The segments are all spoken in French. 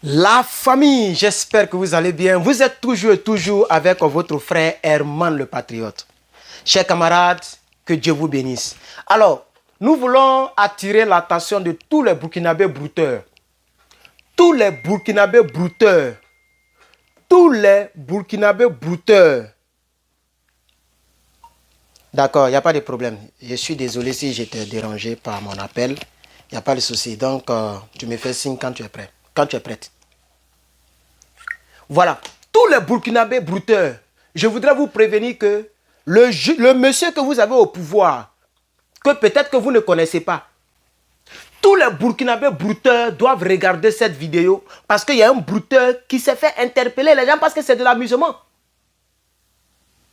La famille, j'espère que vous allez bien. Vous êtes toujours avec votre frère Herman le Patriote. Chers camarades, que Dieu vous bénisse. Alors, nous voulons attirer l'attention de tous les Burkinabés brouteurs. Tous les Burkinabés brouteurs. Tous les Burkinabés brouteurs. D'accord, il n'y a pas de problème. Je suis désolé si j'étais dérangé par mon appel. Il n'y a pas de souci. Donc, tu me fais signe quand tu es prêt. Quand tu es prête. Voilà. Tous les Burkinabés brouteurs, je voudrais vous prévenir que le monsieur que vous avez au pouvoir, que peut-être que vous ne connaissez pas, tous les Burkinabés brouteurs doivent regarder cette vidéo parce qu'il y a un brouteur qui s'est fait interpeller les gens parce que c'est de l'amusement.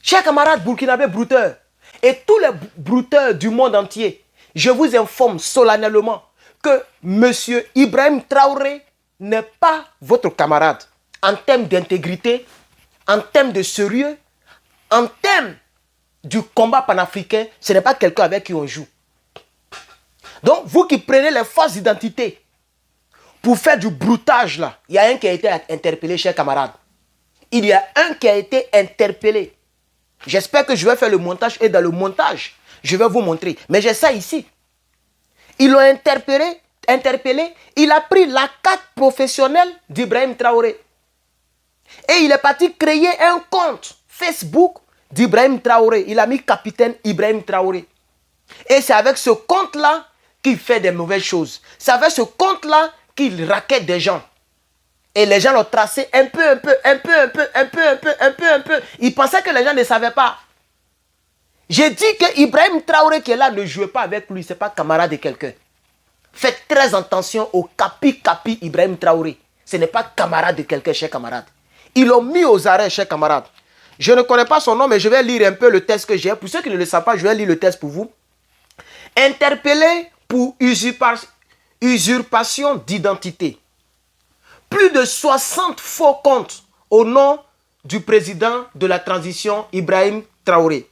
Chers camarades Burkinabés brouteurs et tous les brouteurs du monde entier, je vous informe solennellement que monsieur Ibrahim Traoré n'est pas votre camarade en termes d'intégrité, en termes de sérieux, en termes du combat panafricain. Ce n'est pas quelqu'un avec qui on joue. Donc, vous qui prenez les fausses identités pour faire du broutage, là, il y a un qui a été interpellé, chers camarades. Il y a un qui a été interpellé. J'espère que je vais faire le montage et dans le montage, je vais vous montrer. Mais j'ai ça ici. Ils l'ont interpellé. Il a pris la carte professionnelle d'Ibrahim Traoré. Et il est parti créer un compte Facebook d'Ibrahim Traoré. Il a mis capitaine Ibrahim Traoré. Et c'est avec ce compte-là qu'il fait des mauvaises choses. C'est avec ce compte-là qu'il raquette des gens. Et les gens l'ont tracé un peu. Ils pensaient que les gens ne savaient pas. J'ai dit que Ibrahim Traoré qui est là ne jouait pas avec lui. Ce n'est pas camarade de quelqu'un. Faites très attention au capi Ibrahim Traoré. Ce n'est pas camarade de quelqu'un, chers camarades. Ils l'ont mis aux arrêts, chers camarades. Je ne connais pas son nom, mais je vais lire un peu le texte que j'ai. Pour ceux qui ne le savent pas, je vais lire le texte pour vous. Interpellé pour usurpation d'identité. Plus de 60 faux comptes au nom du président de la transition, Ibrahim Traoré.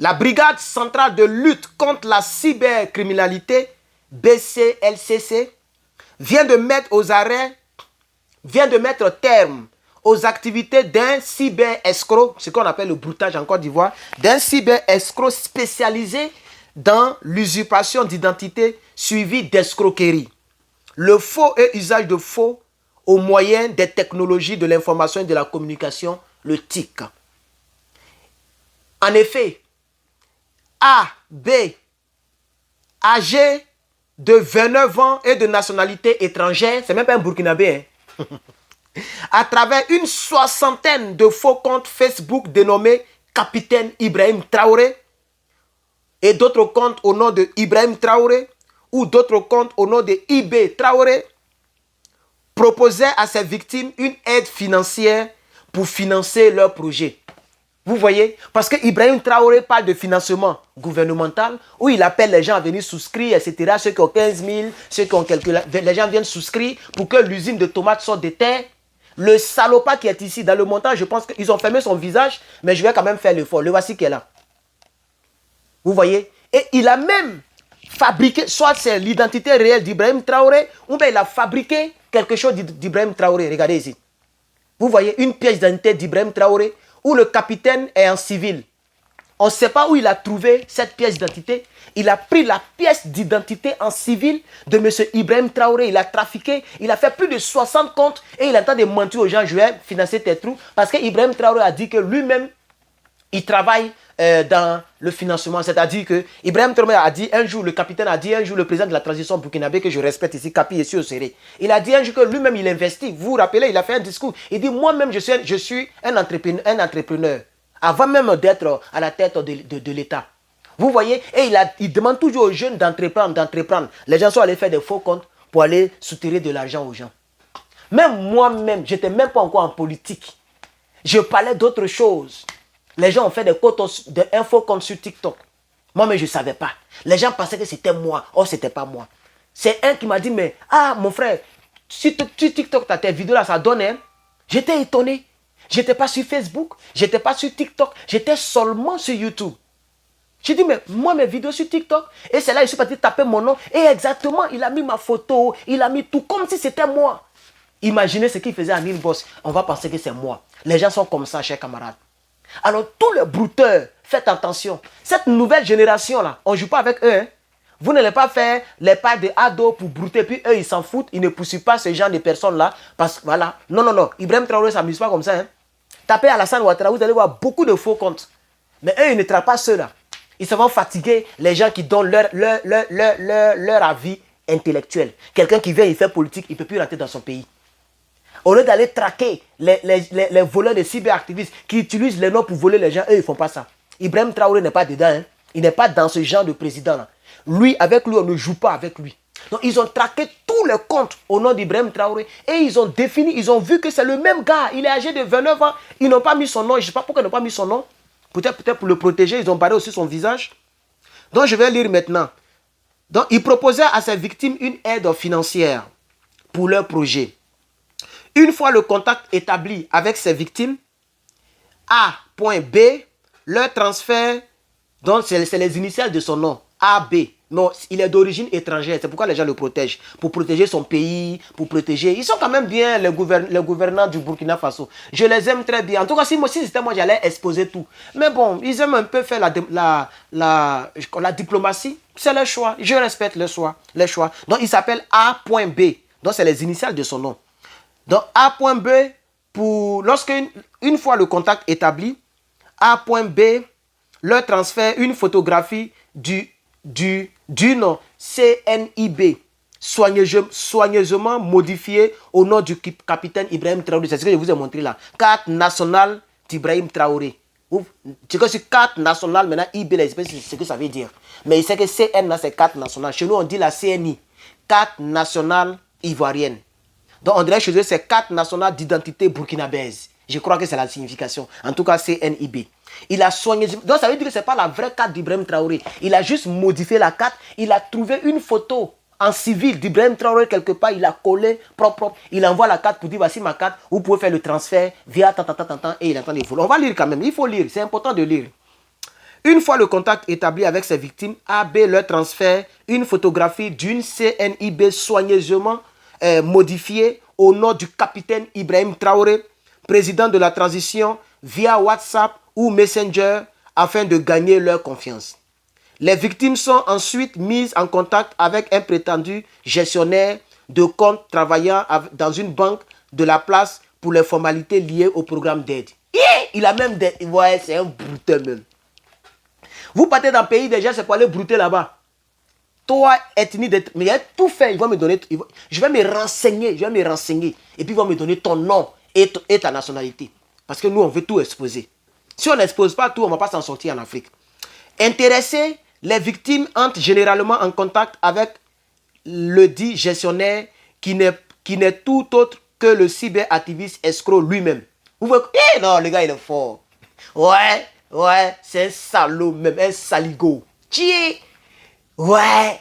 La brigade centrale de lutte contre la cybercriminalité, BCLCC, vient de mettre terme aux activités d'un cyber-escroc, ce qu'on appelle le broutage en Côte d'Ivoire, d'un cyber-escroc spécialisé dans l'usurpation d'identité suivie d'escroquerie. Le faux et usage de faux au moyen des technologies de l'information et de la communication, le TIC. En effet, A.B. âgé de 29 ans et de nationalité étrangère, c'est même pas un Burkinabé, hein. À travers une soixantaine de faux comptes Facebook dénommés Capitaine Ibrahim Traoré et d'autres comptes au nom de Ibrahim Traoré ou d'autres comptes au nom de IB Traoré, proposait à ses victimes une aide financière pour financer leur projet. Vous voyez? Parce que Ibrahim Traoré parle de financement gouvernemental où il appelle les gens à venir souscrire, etc. Ceux qui ont 15 000, ceux qui ont les gens viennent souscrire pour que l'usine de tomates sorte de terre. Le salopard qui est ici, dans le montage, je pense qu'ils ont fermé son visage, mais je vais quand même faire l'effort. Le voici qui est là. Vous voyez? Et il a même fabriqué, soit c'est l'identité réelle d'Ibrahim Traoré, ou bien il a fabriqué quelque chose d'Ibrahim Traoré. Regardez ici. Vous voyez une pièce d'identité d'Ibrahim Traoré où le capitaine est en civil. On ne sait pas où il a trouvé cette pièce d'identité. Il a pris la pièce d'identité en civil de M. Ibrahim Traoré. Il a trafiqué. Il a fait plus de 60 comptes et il est en train de mentir aux gens. Je vais financer tes trous. Parce que Ibrahim Traoré a dit que lui-même, il travaille dans le financement. C'est-à-dire que Ibrahim Traoré a dit un jour, le capitaine a dit un jour, le président de la transition burkinabé, que je respecte ici, Capi et Sio Serré. Il a dit un jour que lui-même, il investit. Vous vous rappelez, il a fait un discours. Il dit, moi-même, je suis un entrepreneur. Avant même d'être à la tête de l'État. Vous voyez? Et il demande toujours aux jeunes d'entreprendre. Les gens sont allés faire des faux comptes pour aller soutirer de l'argent aux gens. Même moi-même, je n'étais même pas encore en politique. Je parlais d'autre chose. Les gens ont fait un faux compte sur TikTok. Moi-même, je ne savais pas. Les gens pensaient que c'était moi. Oh, ce n'était pas moi. C'est un qui m'a dit, mais, mon frère, sur TikTok, tu as tes vidéos là, ça donne, hein? J'étais étonné. Je n'étais pas sur Facebook, je n'étais pas sur TikTok, j'étais seulement sur YouTube. J'ai dit, mais moi, mes vidéos sur TikTok, et c'est là, je suis parti taper mon nom, et exactement, il a mis ma photo, il a mis tout, comme si c'était moi. Imaginez ce qu'il faisait à Nil Boss. On va penser que c'est moi. Les gens sont comme ça, chers camarades. Alors, tous les brouteurs, faites attention. Cette nouvelle génération-là, on ne joue pas avec eux. Hein. Vous n'allez pas faire les pas de ados pour brouter, puis eux, ils s'en foutent. Ils ne poursuivent pas ce genre de personnes-là. Parce que voilà. Non, non, non. Ibrahim Traoré ne s'amuse pas comme ça. Hein. Tapez Alassane Ouattara, vous allez voir beaucoup de faux comptes. Mais eux, ils ne traitent pas ceux-là. Ils se vont fatiguer les gens qui donnent leur avis intellectuel. Quelqu'un qui vient, il fait politique, il ne peut plus rentrer dans son pays. Au lieu d'aller traquer les voleurs de cyberactivistes qui utilisent les noms pour voler les gens, eux, ils ne font pas ça. Ibrahim Traoré n'est pas dedans. Hein. Il n'est pas dans ce genre de président-là. Lui, avec lui, on ne joue pas avec lui. Donc, ils ont traqué tous les comptes au nom d'Ibrahim Traoré et ils ont défini, ils ont vu que c'est le même gars. Il est âgé de 29 ans. Ils n'ont pas mis son nom. Je ne sais pas pourquoi ils n'ont pas mis son nom. Peut-être pour le protéger, ils ont barré aussi son visage. Donc, je vais lire maintenant. Donc, il proposait à ses victimes une aide financière pour leur projet. Une fois le contact établi avec ses victimes, A.B, leur transfert, donc c'est les initiales de son nom, AB. Non, il est d'origine étrangère, c'est pourquoi les gens le protègent. Pour protéger son pays, pour protéger... Ils sont quand même bien les gouvernants du Burkina Faso. Je les aime très bien. En tout cas, si c'était moi, j'allais exposer tout. Mais bon, ils aiment un peu faire la diplomatie. C'est leur choix. Je respecte les choix. Donc, il s'appelle A.B. Donc, c'est les initiales de son nom. Donc, A.B, une fois le contact établi, A.B leur transfère une photographie du nom CNIB, soigneusement modifié au nom du capitaine Ibrahim Traoré. C'est ce que je vous ai montré là. Carte nationale d'Ibrahim Traoré. Tu sais que c'est carte nationale, maintenant IB, c'est ce que ça veut dire. Mais il sait que CN, c'est carte nationale. Chez nous, on dit la CNI, carte nationale ivoirienne. Donc, on dirait chez eux, c'est carte nationale d'identité burkinabèse. Je crois que c'est la signification. En tout cas, CNIB. Il a soigné. Donc, ça veut dire que ce n'est pas la vraie carte d'Ibrahim Traoré. Il a juste modifié la carte. Il a trouvé une photo en civil d'Ibrahim Traoré quelque part. Il a collé propre. Il envoie la carte pour dire voici ma carte. Vous pouvez faire le transfert via tant. Et il entend les vols. On va lire quand même. Il faut lire. C'est important de lire. Une fois le contact établi avec ses victimes, AB leur transfère une photographie d'une CNIB soigneusement modifiée au nom du capitaine Ibrahim Traoré, président de la transition, via WhatsApp ou Messenger afin de gagner leur confiance. Les victimes sont ensuite mises en contact avec un prétendu gestionnaire de compte travaillant dans une banque de la place pour les formalités liées au programme d'aide. Il a même des... Ouais, c'est un brouteur même. Vous partez dans le pays déjà, c'est pour aller brouter là-bas. Toi, ethnie d'être... Mais il a tout fait. Il va me donner... Je vais me renseigner. Et puis il va me donner ton nom et ta nationalité. Parce que nous, on veut tout exposer. Si on n'expose pas tout, on ne va pas s'en sortir en Afrique. Intéressés, les victimes entrent généralement en contact avec le dit gestionnaire qui n'est tout autre que le cyberactiviste escroc lui-même. Vous voyez, non, le gars, il est fort. Ouais, c'est un salaud même, un saligo. Ouais.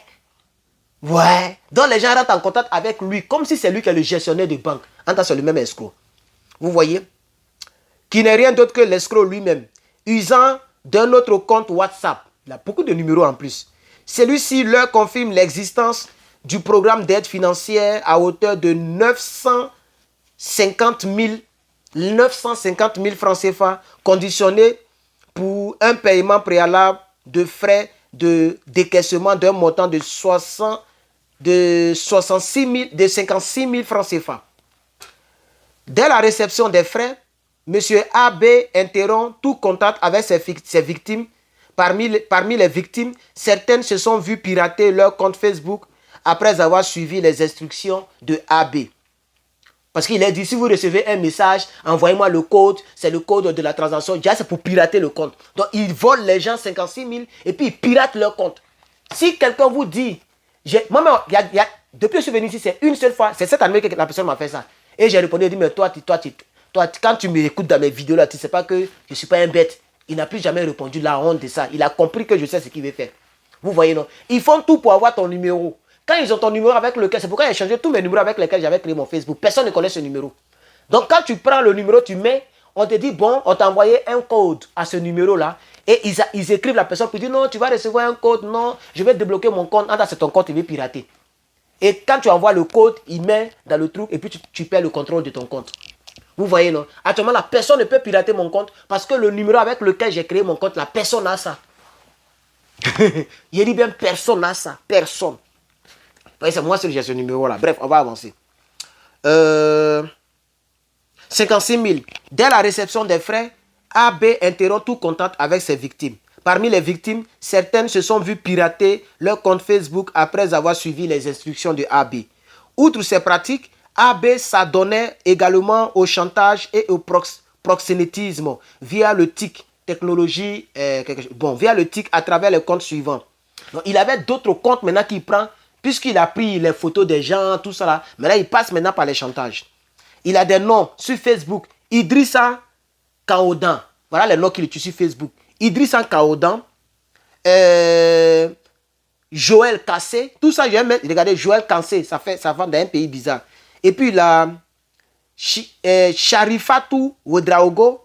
Donc les gens rentrent en contact avec lui comme si c'est lui qui est le gestionnaire de banque. En tant que c'est le même escroc. Vous voyez? Qui n'est rien d'autre que l'escroc lui-même. Usant d'un autre compte WhatsApp. Il a beaucoup de numéros en plus. Celui-ci leur confirme l'existence du programme d'aide financière à hauteur de 950 000 francs CFA conditionné pour un paiement préalable de frais de décaissement d'un montant de 56 000 francs CFA. Dès la réception des frais, M. AB interrompt tout contact avec ses victimes. Parmi les victimes, certaines se sont vues pirater leur compte Facebook après avoir suivi les instructions de AB. Parce qu'il a dit, si vous recevez un message, envoyez-moi le code, c'est le code de la transaction. Déjà, c'est pour pirater le compte. Donc, ils volent les gens 56 000 et puis ils piratent leur compte. Si quelqu'un vous dit, depuis que je suis venu ici, c'est une seule fois, c'est cette année que la personne m'a fait ça. Et j'ai répondu, il dit, mais toi, quand tu m'écoutes dans mes vidéos là, tu ne sais pas que je ne suis pas un bête. Il n'a plus jamais répondu la honte de ça. Il a compris que je sais ce qu'il veut faire. Vous voyez, non? Ils font tout pour avoir ton numéro. Quand ils ont ton numéro avec lequel, c'est pourquoi j'ai changé tous mes numéros avec lesquels j'avais créé mon Facebook. Personne ne connaît ce numéro. Donc quand tu prends le numéro, tu mets, on te dit, bon, on t'a envoyé un code à ce numéro-là. Et ils écrivent la personne pour dire, non, tu vas recevoir un code, non, je vais débloquer mon compte. Ah, c'est ton compte, il va pirater. Et quand tu envoies le code, il met dans le truc et puis tu perds le contrôle de ton compte. Vous voyez, non? Actuellement, la personne ne peut pirater mon compte parce que le numéro avec lequel j'ai créé mon compte, la personne a ça. Il dit bien, personne n'a ça. Personne. C'est moi seul qui j'ai ce numéro-là. Bref, on va avancer. 56 000. Dès la réception des frais, AB interrompt tout contact avec ses victimes. Parmi les victimes, certaines se sont vues pirater leur compte Facebook après avoir suivi les instructions de AB. Outre ces pratiques, AB s'adonnait également au chantage et au proxénétisme via le TIC, technologie, via le TIC à travers les comptes suivants. Donc, il avait d'autres comptes maintenant qu'il prend, puisqu'il a pris les photos des gens, tout ça là. Maintenant, il passe maintenant par les chantages. Il a des noms sur Facebook. Idrissa Kaodan. Voilà les noms qu'il utilise sur Facebook. Idrissa Kaodan. Joël Kassé. Tout ça, je vais mettre. Regardez, Joël Kassé. Ça vend dans un pays bizarre. Et puis là, Sharifatou Ouedraogo.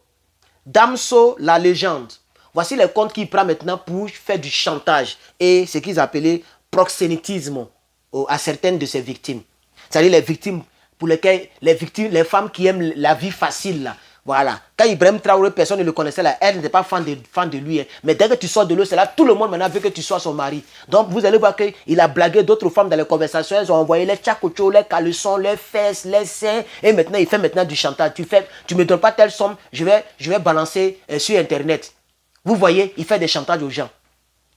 Damso, la légende. Voici les comptes qu'il prend maintenant pour faire du chantage et ce qu'ils appelaient proxénétisme à certaines de ses victimes. C'est-à-dire les victimes pour lesquelles les femmes qui aiment la vie facile là. Voilà. Quand Ibrahim Traoré, personne ne le connaissait là, elle n'était pas fan de lui. Hein. Mais dès que tu sors de l'eau, c'est là, tout le monde maintenant veut que tu sois son mari. Donc vous allez voir qu'il a blagué d'autres femmes dans les conversations. Elles ont envoyé les tchakocho, les caleçons, les fesses, les seins. Et maintenant, il fait maintenant du chantage. Tu me donnes pas telle somme, je vais balancer sur Internet. Vous voyez, il fait des chantages aux gens.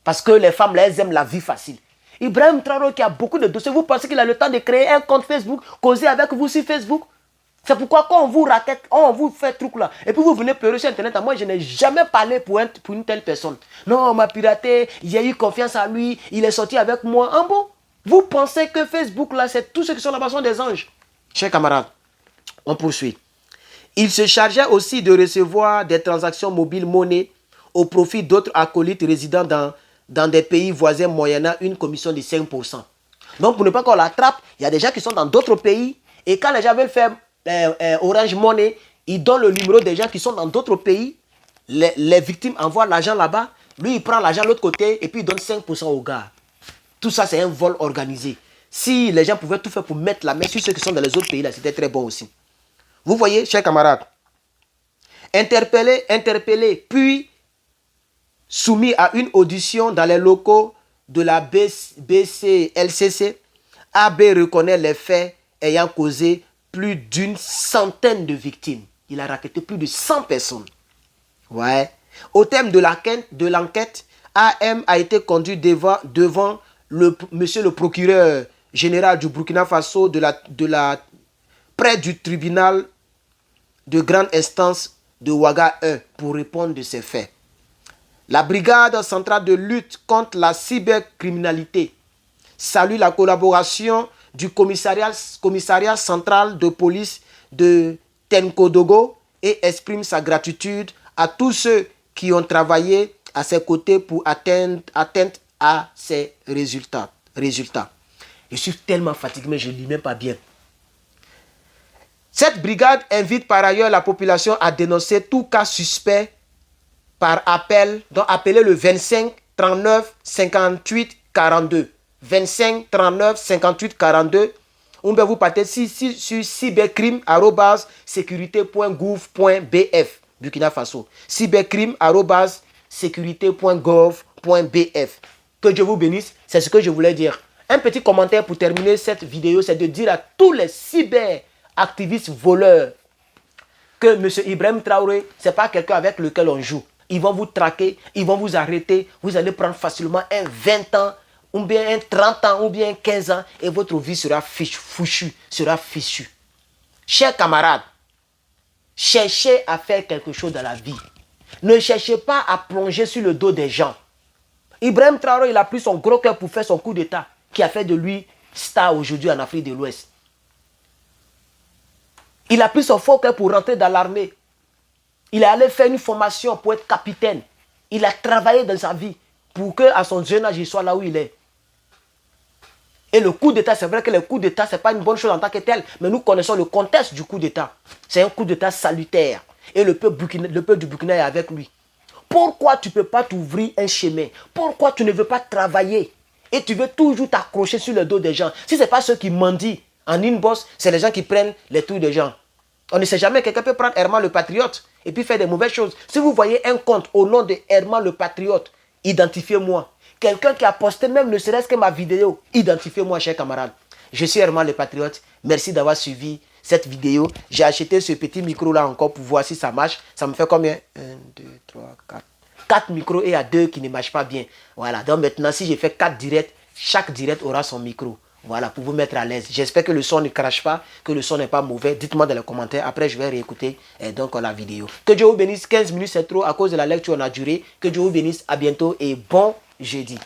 Parce que les femmes, là, elles aiment la vie facile. Ibrahim Traoré qui a beaucoup de dossiers, vous pensez qu'il a le temps de créer un compte Facebook, causer avec vous sur Facebook? C'est pourquoi quand on vous raquette, on vous fait truc là, et puis vous venez pleurer sur Internet, moi je n'ai jamais parlé pour une telle personne. Non, on m'a piraté, j'ai eu confiance à lui, il est sorti avec moi. En bon, vous pensez que Facebook là, c'est tous ceux qui sont là-bas sont des anges? Chers camarades, on poursuit. Il se chargeait aussi de recevoir des transactions mobiles monnaie au profit d'autres acolytes résidant dans des pays voisins moyennant une commission de 5%. Donc pour ne pas qu'on l'attrape, il y a des gens qui sont dans d'autres pays et quand les gens veulent faire Orange Money, ils donnent le numéro des gens qui sont dans d'autres pays, les victimes envoient l'argent là-bas, lui il prend l'argent de l'autre côté et puis il donne 5% au gars. Tout ça c'est un vol organisé. Si les gens pouvaient tout faire pour mettre la main sur ceux qui sont dans les autres pays là, c'était très bon aussi. Vous voyez, chers camarades, interpellé, puis soumis à une audition dans les locaux de la BCLCC, AB reconnaît les faits ayant causé plus d'une centaine de victimes. Il a racketté plus de 100 personnes. Ouais. Au terme de l'enquête, AM a été conduit devant monsieur le procureur général du Burkina Faso près du tribunal de grande instance de Ouaga 1 pour répondre de ces faits. La brigade centrale de lutte contre la cybercriminalité salue la collaboration du commissariat central de police de Tenkodogo et exprime sa gratitude à tous ceux qui ont travaillé à ses côtés pour atteindre à ces résultats. Je suis tellement fatigué, mais je ne lis même pas bien. Cette brigade invite par ailleurs la population à dénoncer tout cas suspect par appel, donc appelez le 25 39 58 42. 25 39 58 42. On peut vous partir sur cybercrime@sécurité.gouv.bf Burkina Faso. cybercrime@sécurité.gouv.bf. Que Dieu vous bénisse, c'est ce que je voulais dire. Un petit commentaire pour terminer cette vidéo, c'est de dire à tous les cyberactivistes voleurs que M. Ibrahim Traoré, ce n'est pas quelqu'un avec lequel on joue. Ils vont vous traquer, ils vont vous arrêter, vous allez prendre facilement un 20 ans, ou bien un 30 ans, ou bien 15 ans, et votre vie sera fichue. Chers camarades, cherchez à faire quelque chose dans la vie. Ne cherchez pas à plonger sur le dos des gens. Ibrahim Traoré, il a pris son gros cœur pour faire son coup d'état, qui a fait de lui star aujourd'hui en Afrique de l'Ouest. Il a pris son faux cœur pour rentrer dans l'armée. Il est allé faire une formation pour être capitaine. Il a travaillé dans sa vie pour qu'à son jeune âge, il soit là où il est. Et le coup d'état, c'est vrai que le coup d'état, ce n'est pas une bonne chose en tant que tel, mais nous connaissons le contexte du coup d'état. C'est un coup d'état salutaire. Et le peuple du Burkina est avec lui. Pourquoi tu ne peux pas t'ouvrir un chemin? Pourquoi tu ne veux pas travailler Et tu veux toujours t'accrocher sur le dos des gens. Si ce n'est pas ceux qui mendient en inbox, c'est les gens qui prennent les trucs des gens. On ne sait jamais, quelqu'un peut prendre Herman le Patriote et puis faire des mauvaises choses. Si vous voyez un compte au nom de Herman le Patriote, identifiez-moi. Quelqu'un qui a posté même ne serait-ce que ma vidéo, identifiez-moi, chers camarades. Je suis Herman le Patriote. Merci d'avoir suivi cette vidéo. J'ai acheté ce petit micro-là encore pour voir si ça marche. Ça me fait combien? 1, 2, 3, 4. 4 micros et il y a 2 qui ne marchent pas bien. Voilà, donc maintenant, si je fais 4 directs, chaque direct aura son micro. Voilà, pour vous mettre à l'aise. J'espère que le son ne crache pas, que le son n'est pas mauvais. Dites-moi dans les commentaires. Après, je vais réécouter donc la vidéo. Que Dieu vous bénisse. 15 minutes, c'est trop. À cause de la lecture, on a duré. Que Dieu vous bénisse. À bientôt et bon jeudi.